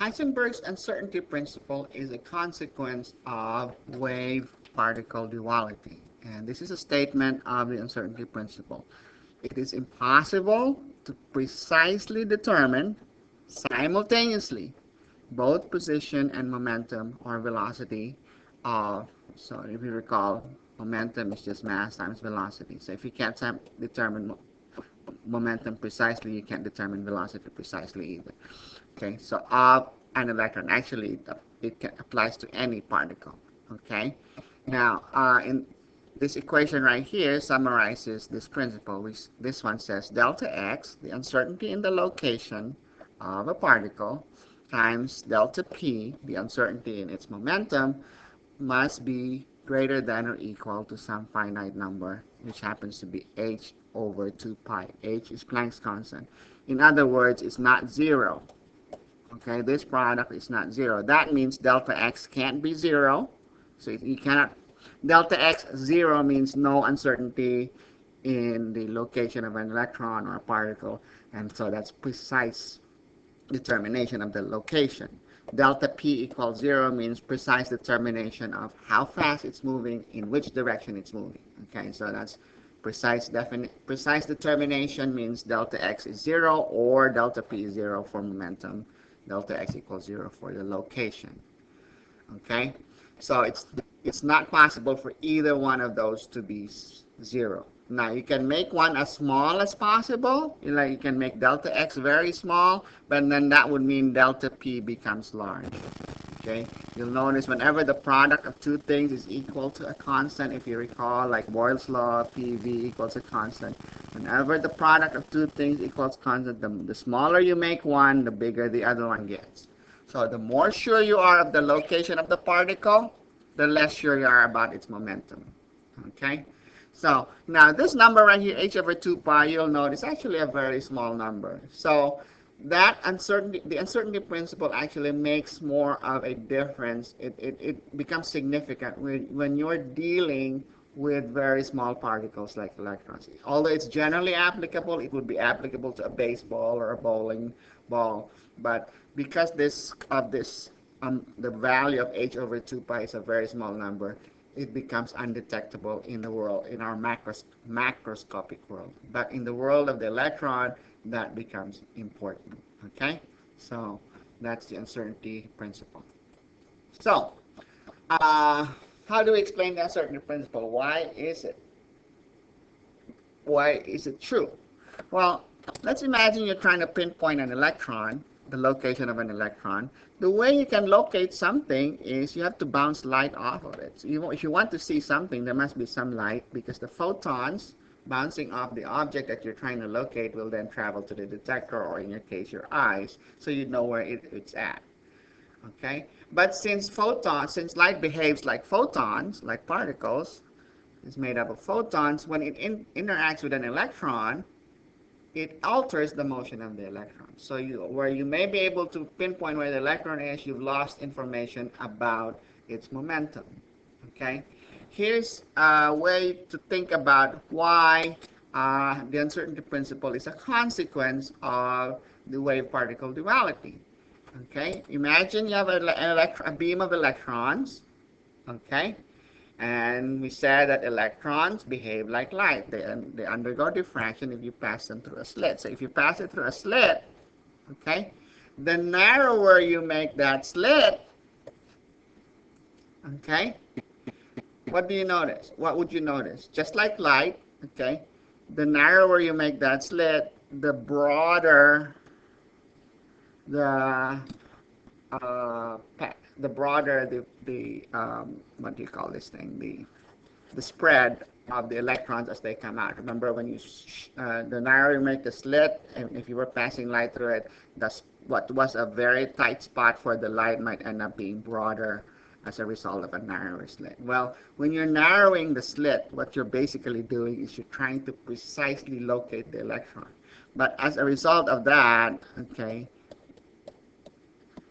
Heisenberg's uncertainty principle is a consequence of wave-particle duality. And this is a statement of the uncertainty principle. It is impossible to precisely determine simultaneously both position and momentum or velocity of, so if you recall, momentum is just mass times velocity. So if you can't determine momentum precisely, you can't determine velocity precisely either. Okay, so of an electron, actually applies to any particle. Okay, now in this equation right here summarizes this principle. This one says delta x, the uncertainty in the location of a particle, times delta p, the uncertainty in its momentum, must be greater than or equal to some finite number, which happens to be h over 2 pi. H is Planck's constant. In other words, it's not zero. Okay, this product is not zero. That means delta x can't be zero. So you cannot, delta x 0 means no uncertainty in the location of an electron or a particle, and so that's precise determination of the location. Delta p equals 0 means precise determination of how fast it's moving, in which direction it's moving. Okay, so that's precise determination means delta x is 0 or delta p is 0 for momentum. Delta x equals 0 for the location. Okay, so it's not possible for either one of those to be 0. Now you can make one as small as possible. You can make delta x very small, but then that would mean delta p becomes large. Okay, you'll notice whenever the product of two things is equal to a constant, if you recall, like Boyle's law, PV equals a constant. Whenever the product of two things equals constant, the smaller you make one, the bigger the other one gets. So the more sure you are of the location of the particle, the less sure you are about its momentum. Okay? So now this number right here, h over 2 pi, you'll notice actually a very small number. So that uncertainty, the uncertainty principle actually makes more of a difference. It becomes significant when you're dealing with very small particles like electrons. Although it's generally applicable, it would be applicable to a baseball or a bowling ball. But because the value of h over 2 pi is a very small number, it becomes undetectable in the world, in our macroscopic world. But in the world of the electron, that becomes important. Okay? So that's the uncertainty principle. So, how do we explain the uncertainty principle? Why is it true? Well, let's imagine you're trying to pinpoint an electron, the location of an electron. The way you can locate something is you have to bounce light off of it. So if you want to see something, there must be some light, because the photons bouncing off the object that you're trying to locate will then travel to the detector, or in your case, your eyes, so you know where it's at. Okay? But since light behaves like photons, like particles, it's made up of photons, when it interacts with an electron, it alters the motion of the electron. So where you may be able to pinpoint where the electron is, you've lost information about its momentum. Okay? Here's a way to think about why the uncertainty principle is a consequence of the wave-particle duality. Okay? Imagine you have a beam of electrons. Okay? And we said that electrons behave like light. They undergo diffraction if you pass them through a slit. So if you pass it through a slit, okay, the narrower you make that slit, okay, what do you notice? What would you notice? Just like light, okay, the narrower you make that slit, the broader the what do you call this thing? The spread of the electrons as they come out. Remember, when the narrower you make the slit, and if you were passing light through it, that's what was a very tight spot for the light might end up being broader as a result of a narrower slit. Well, when you're narrowing the slit, what you're basically doing is you're trying to precisely locate the electron. But as a result of that, okay,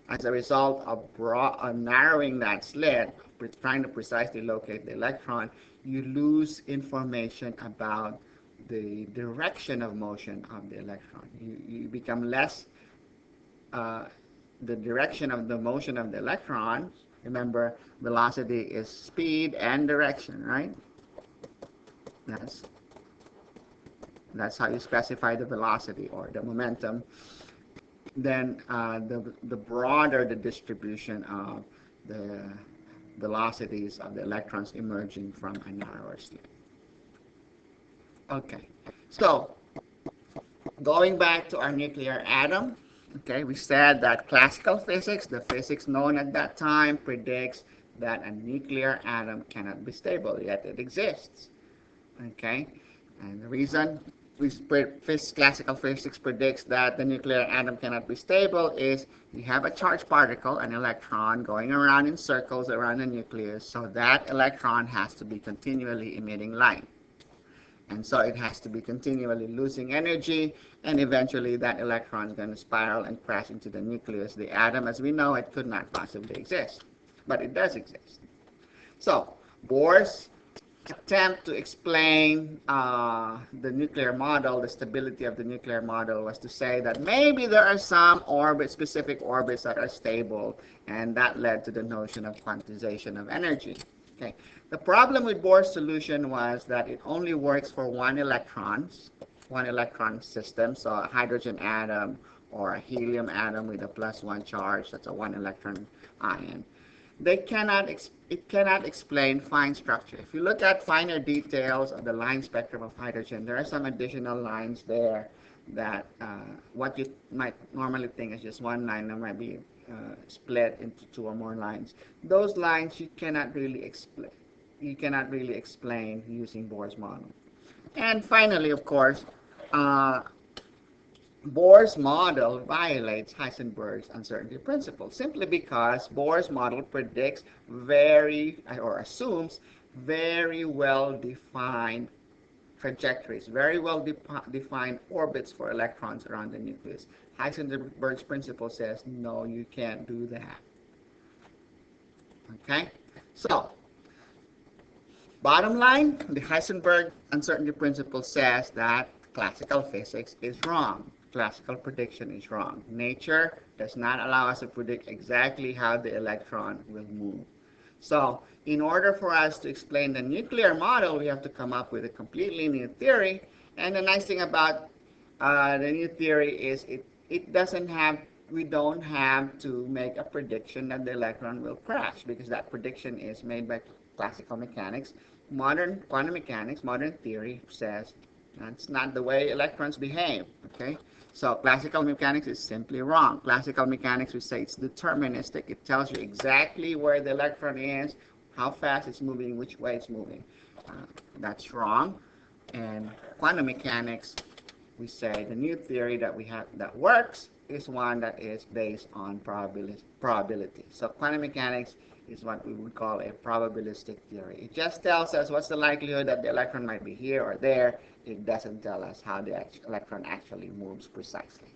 as a result of narrowing that slit, trying to precisely locate the electron, you lose information about the direction of motion of the electron. You become less the direction of the motion of the electron. Remember, velocity is speed and direction, right? That's that's how you specify the velocity or the momentum. Then the broader the distribution of the velocities of the electrons emerging from a narrower slit. Okay, so going back to our nuclear atom, okay, we said that classical physics, the physics known at that time, predicts that a nuclear atom cannot be stable, yet it exists. Okay, and the reason classical physics predicts that the nuclear atom cannot be stable is you have a charged particle, an electron, going around in circles around the nucleus, so that electron has to be continually emitting light. And so it has to be continually losing energy, and eventually that electron is going to spiral and crash into the nucleus. The atom, as we know it, could not possibly exist, but it does exist. So Bohr's attempt to explain the nuclear model, the stability of the nuclear model, was to say that maybe there are some orbits, specific orbits that are stable, and that led to the notion of quantization of energy. Okay. The problem with Bohr's solution was that it only works for one electron system, so a hydrogen atom or a helium atom with a +1 charge, that's a 1 electron ion. It cannot explain fine structure. If you look at finer details of the line spectrum of hydrogen, there are some additional lines there that what you might normally think is just one line, there might be split into two or more lines. Those lines you cannot really explain. You cannot really explain using Bohr's model. And finally, of course, Bohr's model violates Heisenberg's uncertainty principle simply because Bohr's model predicts assumes very well-defined trajectories, very well-defined orbits for electrons around the nucleus. Heisenberg's principle says, no, you can't do that. Okay? So, bottom line, the Heisenberg uncertainty principle says that classical physics is wrong. Classical prediction is wrong. Nature does not allow us to predict exactly how the electron will move. So, in order for us to explain the nuclear model, we have to come up with a completely new theory. And the nice thing about the new theory is we don't have to make a prediction that the electron will crash, because that prediction is made by classical mechanics. Modern quantum mechanics, modern theory says that's not the way electrons behave. Okay, so classical mechanics is simply wrong. Classical mechanics, we say it's deterministic. It tells you exactly where the electron is, how fast it's moving, which way it's moving. That's wrong. And quantum mechanics, we say the new theory that we have that works is one that is based on probability. So quantum mechanics is what we would call a probabilistic theory. It just tells us what's the likelihood that the electron might be here or there. It doesn't tell us how the electron actually moves precisely.